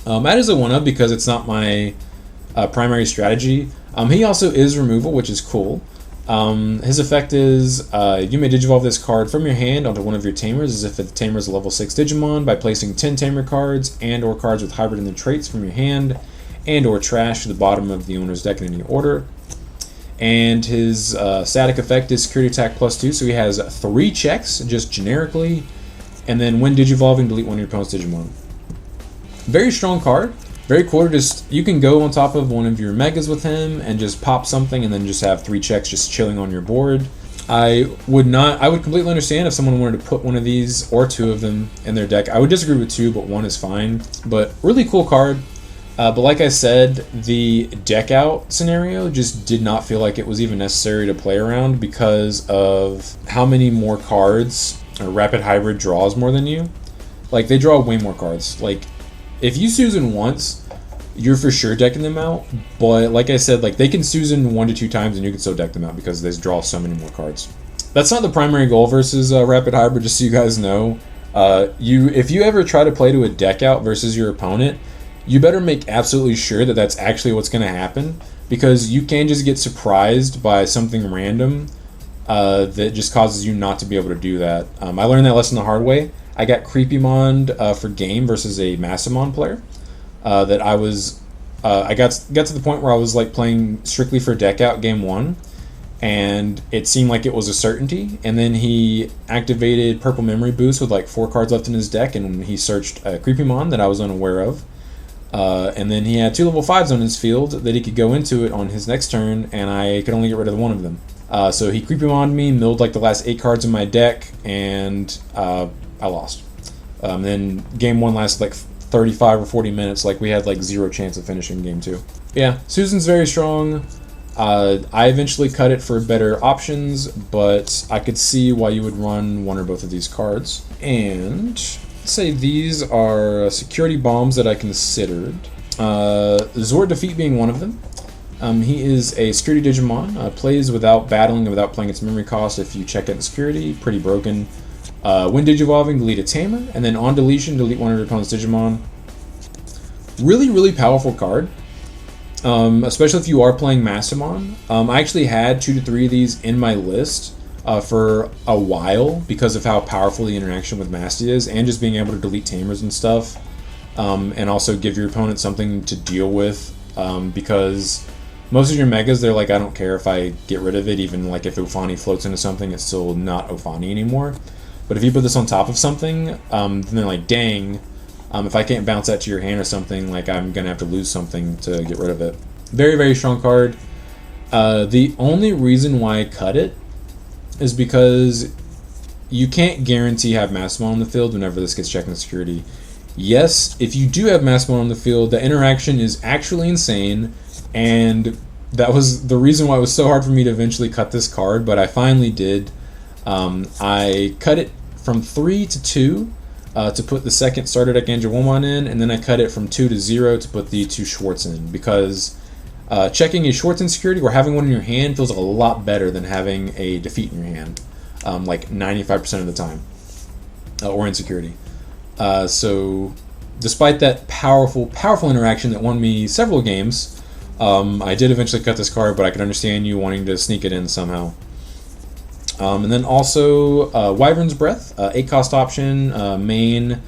That is a one-of because it's not my primary strategy. He also is removal, which is cool. His effect is, you may digivolve this card from your hand onto one of your Tamers as if the Tamer is a level 6 Digimon by placing 10 Tamer cards and or cards with hybrid in their traits from your hand and or trash to the bottom of the owner's deck in any order. And his static effect is security attack +2, so he has 3 checks, just generically. And then when digivolving, delete one of your opponent's Digimon. Very strong card. Very cool. You can go on top of one of your megas with him and just pop something and then just have 3 checks just chilling on your board. I would completely understand if someone wanted to put one of these or 2 of them in their deck. I would disagree with 2, but 1 is fine. But really cool card. But like I said, the deck out scenario just did not feel like it was even necessary to play around because of how many more cards Rapid Hybrid draws more than you. Like, they draw way more cards. Like, if you Susan once, you're for sure decking them out. But like I said, like, they can Susan 1 to 2 times and you can still deck them out because they draw so many more cards. That's not the primary goal versus Rapid Hybrid, just so you guys know. If you ever try to play to a deck out versus your opponent, you better make absolutely sure that that's actually what's going to happen, because you can just get surprised by something random that just causes you not to be able to do that. I learned that lesson the hard way. I got Creepymon for game versus a Massamon player. That I got to the point where I was like playing strictly for deck out game 1, and it seemed like it was a certainty. And then he activated Purple Memory Boost with like 4 cards left in his deck, and he searched Creepymon that I was unaware of. And then he had 2 level 5s on his field that he could go into it on his next turn, and I could only get rid of one of them. So he Creepymon'd me, milled like the last 8 cards in my deck, and I lost. Then game 1 lasted like 35 or 40 minutes. Like, we had like 0 chance of finishing game 2. Yeah, Susan's very strong. I eventually cut it for better options, but I could see why you would run one or both of these cards. And let's say these are security bombs that I considered. Zord Defeat being one of them. He is a security Digimon. Plays without battling and without playing its memory cost if you check it in security. Pretty broken. When Digivolving, delete a Tamer, and then on deletion, delete one of your opponent's Digimon. Really, really powerful card. Especially if you are playing Massamon. I actually had 2 to 3 of these in my list for a while because of how powerful the interaction with Masty is, and just being able to delete Tamers and stuff, and also give your opponent something to deal with, because most of your megas, they're like, I don't care if I get rid of it, even like if Ophani floats into something, it's still not Ophani anymore. But if you put this on top of something, then they're like, dang, if I can't bounce that to your hand or something, like, I'm going to have to lose something to get rid of it. Very, very strong card. The only reason why I cut it is because you can't guarantee have Massamon on the field whenever this gets checked in security. Yes, if you do have Massamon on the field, the interaction is actually insane, and that was the reason why it was so hard for me to eventually cut this card, but I finally did. I cut it from 3 to 2 to put the second starter deck Angewomon in, and then I cut it from 2 to 0 to put the 2 Schwartz in, because checking a Schwartz in security or having one in your hand feels a lot better than having a defeat in your hand, like 95% of the time, or in security. So despite that powerful interaction that won me several games, I did eventually cut this card, but I can understand you wanting to sneak it in somehow. And then also Wyvern's Breath, 8-cost option, main,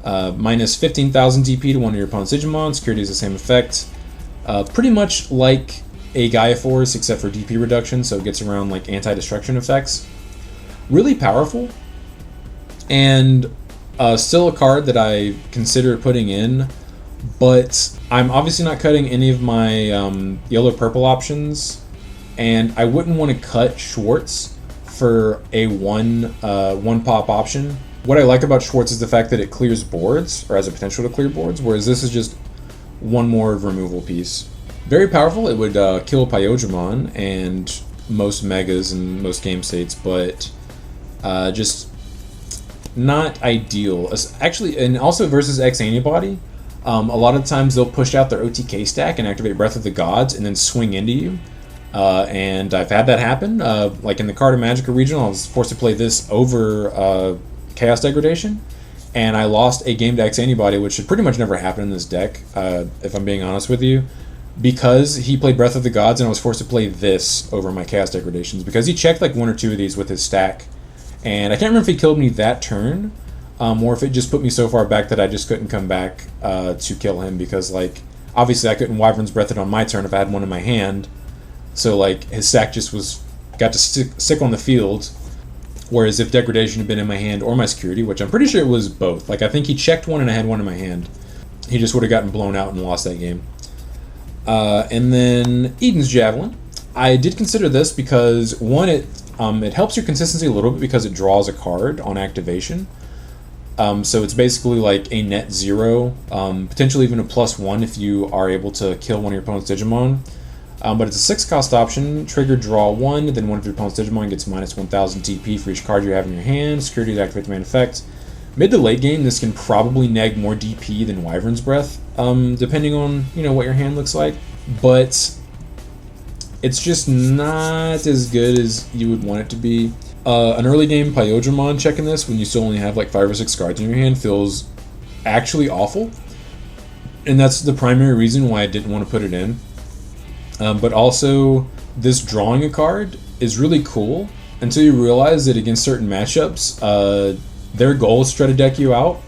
minus 15,000 DP to one of your opponent's Digimon. Security is the same effect. Pretty much like a Gaia Force, except for DP reduction, so it gets around like anti-destruction effects. Really powerful, and still a card that I consider putting in, but I'm obviously not cutting any of my yellow-purple options, and I wouldn't want to cut Schwartz for a one pop option. What I like about Schwartz is the fact that it clears boards, or has a potential to clear boards, whereas this is just one more removal piece. Very powerful. It would kill Pyojimon and most megas and most game states, but just not ideal. Actually, and also versus X Antibody, a lot of times they'll push out their OTK stack and activate Breath of the Gods and then swing into you. And I've had that happen. Like in the Carta Magica regional, I was forced to play this over Chaos Degradation, and I lost a game to X Antibody, which should pretty much never happen in this deck, if I'm being honest with you, because he played Breath of the Gods and I was forced to play this over my Chaos Degradations, because he checked like 1 or 2 of these with his stack, and I can't remember if he killed me that turn, or if it just put me so far back that I just couldn't come back to kill him, because like obviously I couldn't Wyvern's Breath it on my turn if I had one in my hand. So like his stack just got to stick on the field, whereas if Degradation had been in my hand or my security, which I'm pretty sure it was both, like I think he checked one and I had one in my hand, he just would have gotten blown out and lost that game. And then Eden's Javelin. I did consider this because one, it helps your consistency a little bit because it draws a card on activation. So it's basically like a net 0, potentially even a +1 if you are able to kill one of your opponent's Digimon. But it's a 6-cost option. Trigger, draw 1, then one of your opponent's Digimon gets minus 1,000 DP for each card you have in your hand. Security to activate the main effect. Mid to late game, this can probably neg more DP than Wyvern's Breath, depending on what your hand looks like. But it's just not as good as you would want it to be. An early game Pyodramon checking this when you still only have like 5 or 6 cards in your hand feels actually awful. And that's the primary reason why I didn't want to put it in. But also, this drawing a card is really cool until you realize that against certain matchups, their goal is to try to deck you out.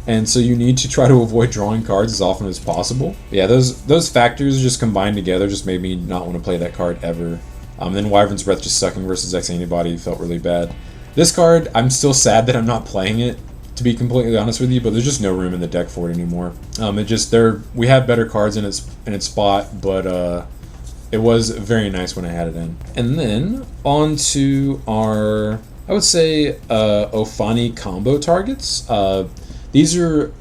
And so you need to try to avoid drawing cards as often as possible. Yeah, those factors just combined together just made me not want to play that card ever. Then Wyvern's Breath just sucking versus X Antibody felt really bad. This card, I'm still sad that I'm not playing it, to be completely honest with you, but there's just no room in the deck for it anymore. We have better cards in its spot, but it was very nice when I had it in. And then on to our, I would say, Ophani combo targets. These are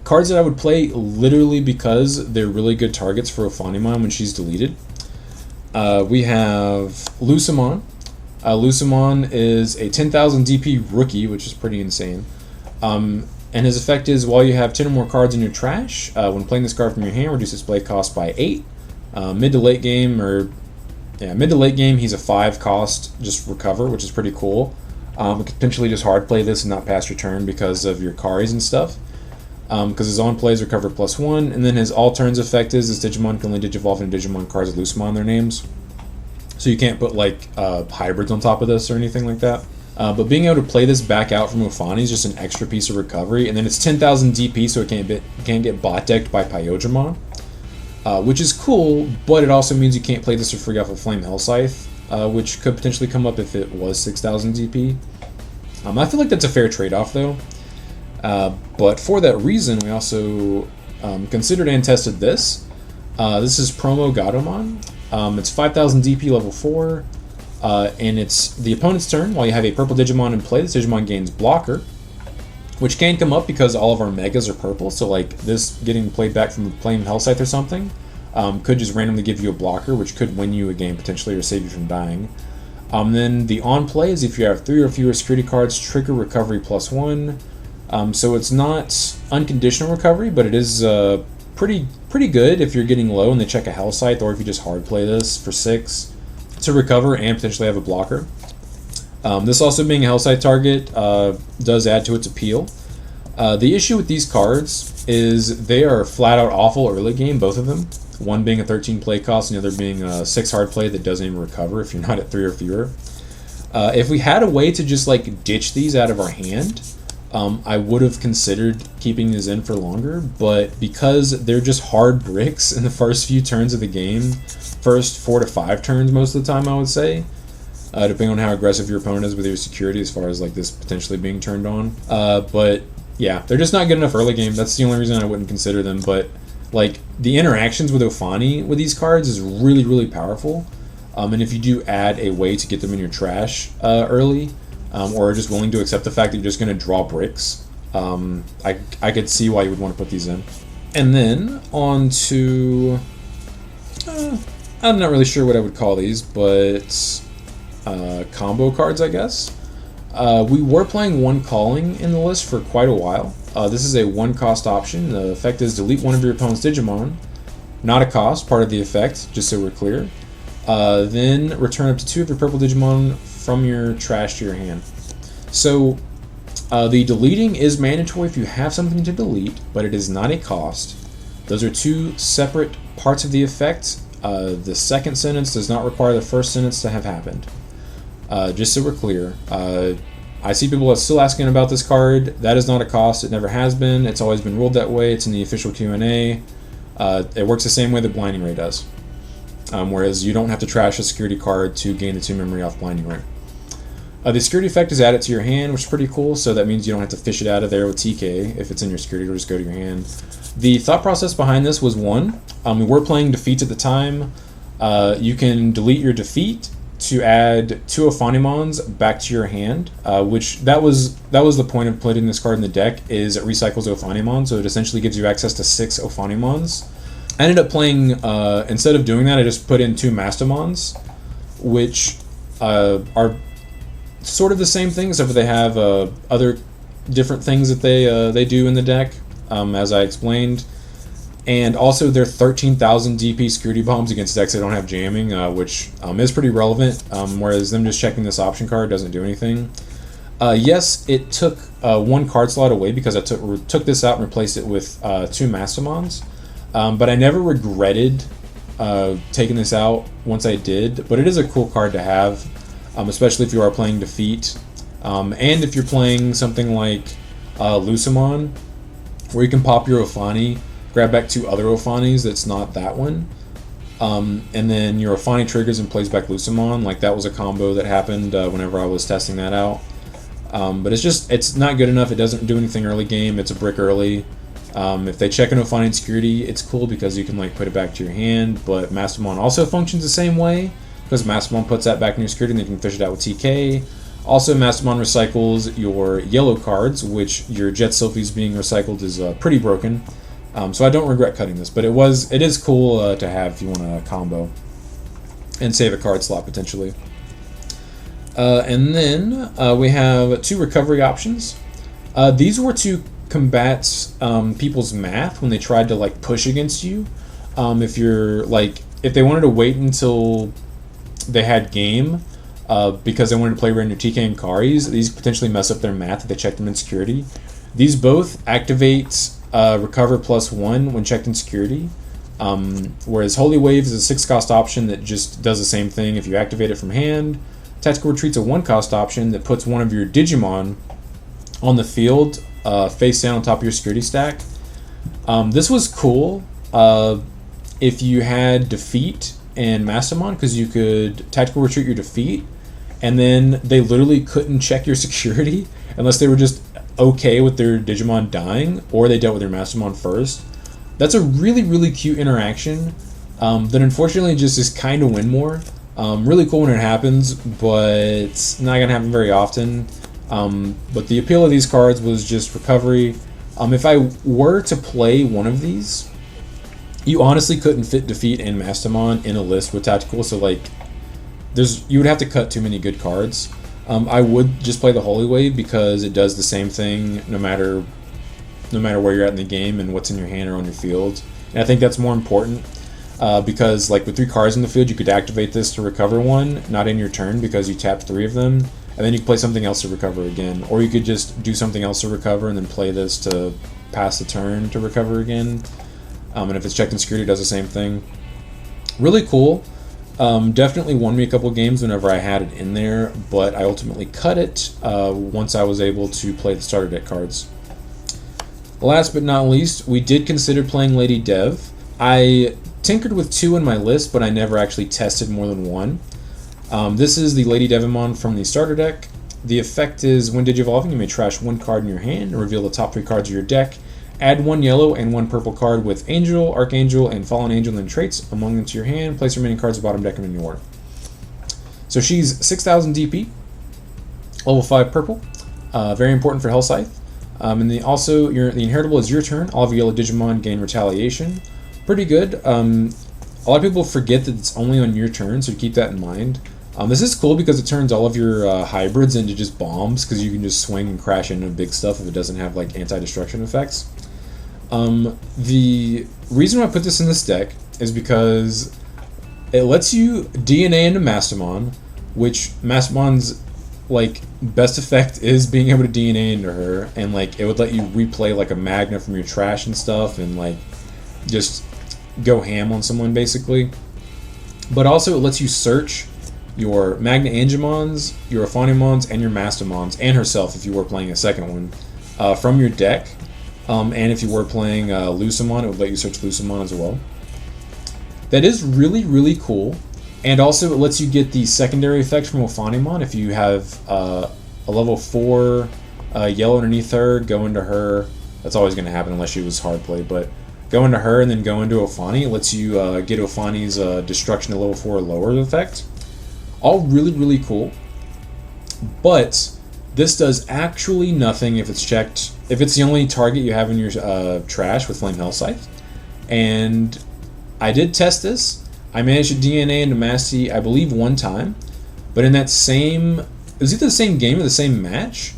cards that I would play literally because they're really good targets for Ophanimon when she's deleted. We have Luciman. Luciman is a 10,000 DP rookie, which is pretty insane. And his effect is, while you have 10 or more cards in your trash, when playing this card from your hand, reduce its play cost by 8. Mid to late game, he's a 5 cost, just recover, which is pretty cool. You could potentially just hard play this and not pass your turn because of your Karis and stuff. Because his on plays recover +1, and then his all turns effect is this Digimon can only digivolve into Digimon cards with Luciman their names. So you can't put like hybrids on top of this or anything like that. But being able to play this back out from Ophani is just an extra piece of recovery, and then it's 10,000 DP, so it can't get bot decked by Pyodramon, which is cool. But it also means you can't play this for free off of Flame Hellscythe, which could potentially come up if it was 6,000 DP. I feel like that's a fair trade-off though. But for that reason, we also considered and tested this. This is Promo Gatomon. It's 5,000 DP level 4, and it's the opponent's turn. While you have a purple Digimon in play, this Digimon gains Blocker, which can come up because all of our Megas are purple, so like this getting played back from Flame Hellscythe or something could just randomly give you a blocker, which could win you a game potentially or save you from dying. Then the on play is if you have 3 or fewer security cards, trigger recovery +1. So it's not unconditional recovery, but it is pretty good if you're getting low and they check a Hellscythe, or if you just hard play this for 6 to recover and potentially have a blocker. This also being a Hellscythe target does add to its appeal. The issue with these cards is they are flat out awful early game, both of them. One being a 13 play cost and the other being a 6 hard play that doesn't even recover if you're not at 3 or fewer. If we had a way to just like ditch these out of our hand, I would have considered keeping these in for longer, but because they're just hard bricks in the first few turns of the game, first 4 to 5 turns most of the time I would say, depending on how aggressive your opponent is with your security as far as like this potentially being turned on. But yeah, they're just not good enough early game. That's the only reason I wouldn't consider them, but like the interactions with Ophani with these cards is really, really powerful. And if you do add a way to get them in your trash early, or just willing to accept the fact that you're just going to draw bricks, I could see why you would want to put these in. And then on to, I'm not really sure what I would call these, but combo cards, I guess. We were playing one calling in the list for quite a while. This is a 1 cost option. The effect is delete one of your opponent's Digimon. Not a cost, part of the effect, just so we're clear. Then return up to 2 of your purple Digimon from your trash to your hand. So the deleting is mandatory if you have something to delete, but it is not a cost. Those are 2 separate parts of the effect. The second sentence does not require the first sentence to have happened. Just so we're clear. I see people are still asking about this card. That is not a cost. It never has been. It's always been ruled that way. It's in the official Q&A. It works the same way that Blinding Ray does. Whereas you don't have to trash a security card to gain the 2 memory off Blinding Ray. The security effect is added to your hand, which is pretty cool, so that means you don't have to fish it out of there with TK. If it's in your security, it'll just go to your hand. The thought process behind this was, one, we were playing defeats at the time. You can delete your defeat to add 2 Ophanimons back to your hand, which that was the point of putting this card in the deck, is it recycles Ophanimon, so it essentially gives you access to 6 Ophanimons. I ended up playing, instead of doing that, I just put in 2 Mastamons, which are sort of the same thing, except for they have other different things that they do in the deck, as I explained. And also their 13,000 DP security bombs against decks that don't have jamming, which is pretty relevant, whereas them just checking this option card doesn't do anything. Yes, it took one card slot away because I took this out and replaced it with 2 Mastermons, but I never regretted taking this out once I did. But it is a cool card to have, especially if you are playing Defeat, and if you're playing something like Luciman, where you can pop your Ophani, grab back 2 other Ophanis that's not that one, and then your Ophani triggers and plays back Luciman. Like, that was a combo that happened whenever I was testing that out. But it's not good enough. It doesn't do anything early game. It's a brick early. If they check an Ophani security, it's cool because you can like put it back to your hand, but Mastermon also functions the same way, because Mastermon puts that back in your security and then you can fish it out with TK. Also, Mastermon recycles your yellow cards, which your Jet Sylphie's being recycled is pretty broken. So I don't regret cutting this, but it is cool to have if you want a combo and save a card slot potentially. And then we have 2 recovery options. These were to combat people's math when they tried to like push against you. If they wanted to wait until they had game because they wanted to play around your TK and Karis, these potentially mess up their math if they check them in security. These both activate Recover +1 when checked in security, whereas Holy Wave is a 6-cost option that just does the same thing if you activate it from hand. Tactical Retreat's a 1-cost option that puts one of your Digimon on the field, face down on top of your security stack. This was cool if you had Defeat and Mastermon, because you could Tactical Retreat your Defeat, and then they literally couldn't check your security unless they were just okay with their Digimon dying, or they dealt with their Mastermon first. That's a really, really cute interaction that unfortunately just is kind of win more. Really cool when it happens, but it's not going to happen very often. But the appeal of these cards was just recovery. If I were to play one of these, you honestly couldn't fit Defeat and Mastermon in a list with Tactical, so like you would have to cut too many good cards. I would just play the Holy Wave because it does the same thing no matter where you're at in the game and what's in your hand or on your field. And I think that's more important because like with 3 cards in the field, you could activate this to recover 1, not in your turn because you tapped 3 of them, and then you can play something else to recover again. Or you could just do something else to recover and then play this to pass the turn to recover again. And if it's checked in security, it does the same thing. Really cool. Definitely won me a couple games whenever I had it in there, but I ultimately cut it once I was able to play the starter deck cards. Last but not least, we did consider playing Lady Dev. I tinkered with 2 in my list, but I never actually tested more than 1. This is the Lady Devamon from the starter deck. The effect is, when Digivolving, you may trash 1 card in your hand and reveal the top 3 cards of your deck. Add 1 yellow and 1 purple card with Angel, Archangel, and Fallen Angel and traits among them to your hand. Place remaining cards bottom deck in your order. So she's 6,000 DP, level 5 purple. Very important for Hellscythe. And the inheritable is your turn. All of your yellow Digimon gain retaliation. Pretty good. A lot of people forget that it's only on your turn, so keep that in mind. This is cool because it turns all of your hybrids into just bombs, because you can just swing and crash into big stuff if it doesn't have like anti-destruction effects. The reason why I put this in this deck is because it lets you DNA into Mastermon, which Mastermon's like best effect is being able to DNA into her, and like it would let you replay like a Magna from your trash and stuff, and like just go ham on someone basically. But also it lets you search your Magna Angemons, your Ophanimons, and your Mastermons, and herself if you were playing a second one, from your deck. And if you were playing Luciman, it would let you search Luciman as well. That is really, really cool. And also it lets you get the secondary effect from Ophanimon. If you have a level 4 yellow underneath her, go into her. That's always going to happen unless she was hard play, but go into her and then go into Ophani. It lets you get Ophani's destruction to level 4 or lower effect. All really, really cool. But this does actually nothing if it's checked, if it's the only target you have in your trash with Flame Hellscythe. And I did test this. I managed to DNA into Masty, I believe, 1 time. But in that same, it was either the same game or the same match,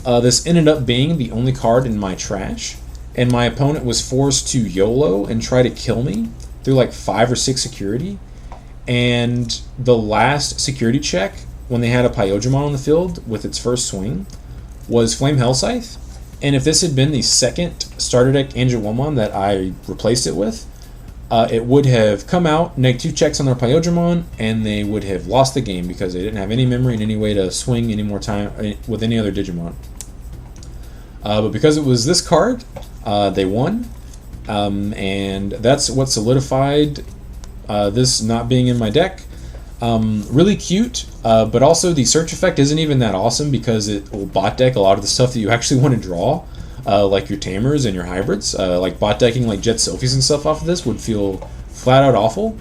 this ended up being the only card in my trash. and my opponent was forced to YOLO and try to kill me through like 5 or 6 security. And the last security check, when they had a Pyojimon on the field with its first swing, was Flame Hellscythe. And if this had been the second starter deck Angelwomon that I replaced it with, it would have come out, neg 2 checks on their Pyojimon, and they would have lost the game because they didn't have any memory and any way to swing any more time with any other Digimon. But because it was this card, they won. And that's what solidified this not being in my deck. Really cute, but also the search effect isn't even that awesome because it will bot deck a lot of the stuff that you actually want to draw, like your Tamers and your hybrids. Like bot decking like Jet Sophies and stuff off of this would feel flat out awful.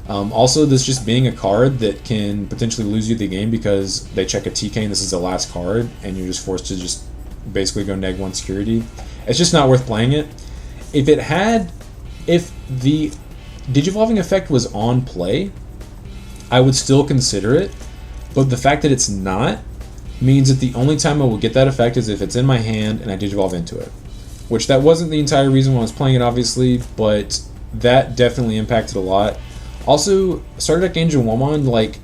Also, this just being a card that can potentially lose you the game because they check a TK and this is the last card and you're just forced to just basically go neg 1 security. It's just not worth playing it. If the Digivolving effect was on play, I would still consider it, but the fact that it's not means that the only time I will get that effect is if it's in my hand and I Digivolve into it. Which that wasn't the entire reason why I was playing it, obviously, but that definitely impacted a lot. Also, Starter Deck Angelwomon, like,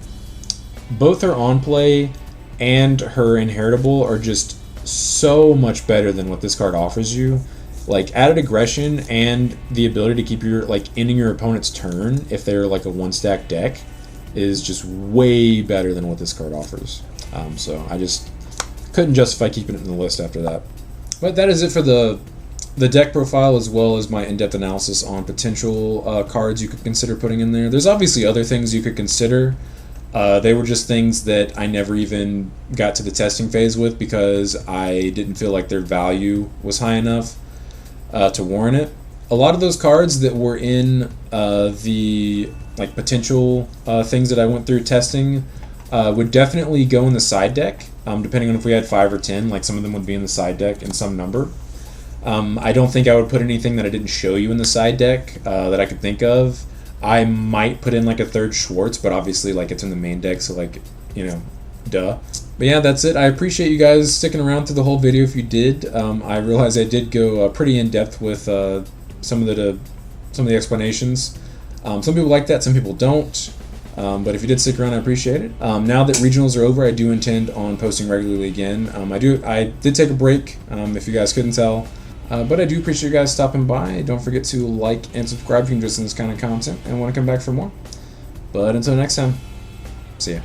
both her on play and her inheritable are just so much better than what this card offers you. Like, added aggression and the ability to keep your, like, ending your opponent's turn if they're, like, a 1-stack deck is just way better than what this card offers. So I just couldn't justify keeping it in the list after that. But that is it for the deck profile, as well as my in-depth analysis on potential cards you could consider putting in there. There's obviously other things you could consider. They were just things that I never even got to the testing phase with because I didn't feel like their value was high enough to warrant it. A lot of those cards that were in the like potential things that I went through testing would definitely go in the side deck, depending on if we had 5 or 10. Like, some of them would be in the side deck in some number. I don't think I would put anything that I didn't show you in the side deck that I could think of. I might put in like a third Schwartz, but obviously like it's in the main deck, so like, you know, duh. But yeah, that's it. I appreciate you guys sticking around through the whole video if you did. I realize I did go pretty in depth with some of the explanations. Some people like that, some people don't. But if you did stick around, I appreciate it. Now that regionals are over, I do intend on posting regularly again. I did take a break, if you guys couldn't tell. But I do appreciate you guys stopping by. Don't forget to like and subscribe if you're interested in this kind of content and want to come back for more. But until next time, see ya.